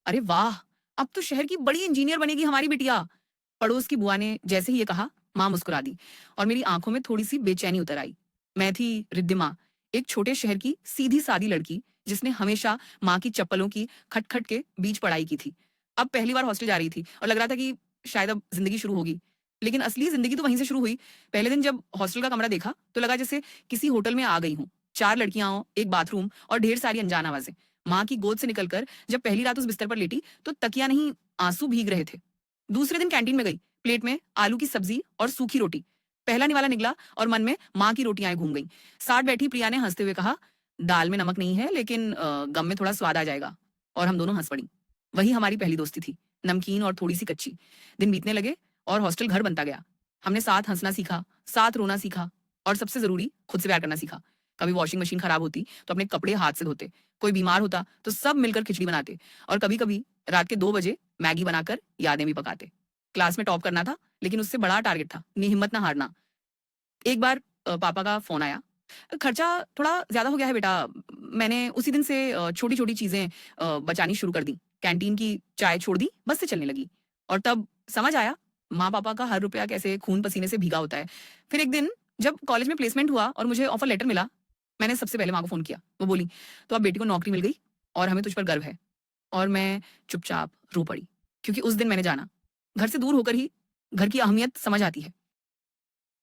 अरे वाह! अब तो शहर की बड़ी इंजीनियर बनेगी हमारी बिटिया। पड़ोस की बुआ ने जैसे ही ये कहा, माँ मुस्कुरा दी और मेरी आँखों में थोड़ी-सी बेचैनी उतर आई। मैं थी रिद्धिमा, एक छोटे शहर की सीधी-सादी लड़की, जिसने हमेशा माँ की चप्पलों की खट-खट के बीच पढ़ाई की थी। अब पहली बार हॉस्टल जा रही थी और लग रहा था कि शायद अब ज़िंदगी शुरू होगी। लेकिन असली ज़िंदगी तो वहीं से शुरू हुई। पहले दिन जब हॉस्टल का कमरा देखा, तो लगा जैसे किसी होटल में आ गई हूँ। 4 लड़कियाँ, एक बाथरूम और ढेर सारी अनजान आवाज़ें। माँ की गोद से निकलकर जब पहली रात उस बिस्तर पर लेटी, तो तकिया नहीं, आँसू भीग रहे थे। दूसरे दिन कैंटीन में गई, प्लेट में आलू की सब्जी और सूखी रोटी। पहला निवाला निकला और मन में माँ की रोटियां घूम गईं। साथ बैठी प्रिया ने हंसते हुए कहा, दाल में नमक नहीं है, लेकिन गम में थोड़ा स्वाद आ जाएगा। और हम दोनों हंस पड़ी। वही हमारी पहली दोस्ती थी, नमकीन और थोड़ी सी कच्ची। दिन बीतने लगे और हॉस्टल घर बनता गया। हमने साथ हंसना सीखा, साथ रोना सीखा और सबसे जरूरी, खुद से प्यार करना सीखा। कभी वॉशिंग मशीन खराब होती तो अपने कपड़े हाथ से धोते, कोई बीमार होता तो सब मिलकर खिचड़ी बनाते, और कभी कभी रात के 2 बजे मैगी बनाकर यादें भी पकाते। क्लास में टॉप करना था, लेकिन उससे बड़ा टारगेट था, हिम्मत ना हारना। एक बार पापा का फ़ोन आया, "खर्चा थोड़ा ज़्यादा हो गया है बेटा।" मैंने उसी दिन से छोटी-छोटी चीज़ें बचानी शुरू कर दी। कैंटीन की चाय छोड़ दी, बस से चलने लगी। और तब समझ आया, माँ-पापा का हर रुपया कैसे खून-पसीने से भीगा होता है। फिर एक दिन जब कॉलेज में प्लेसमेंट हुआ और मुझे ऑफर लेटर मिला, मैंने सबसे पहले माँ को फ़ोन किया। वो बोली, "तो अब बेटी को नौकरी मिल गई और हमें तुझ पर गर्व है।" और मैं चुपचाप रो पड़ी, क्योंकि उस दिन मैंने जाना, घर से दूर होकर ही घर की अहमियत समझ आती है।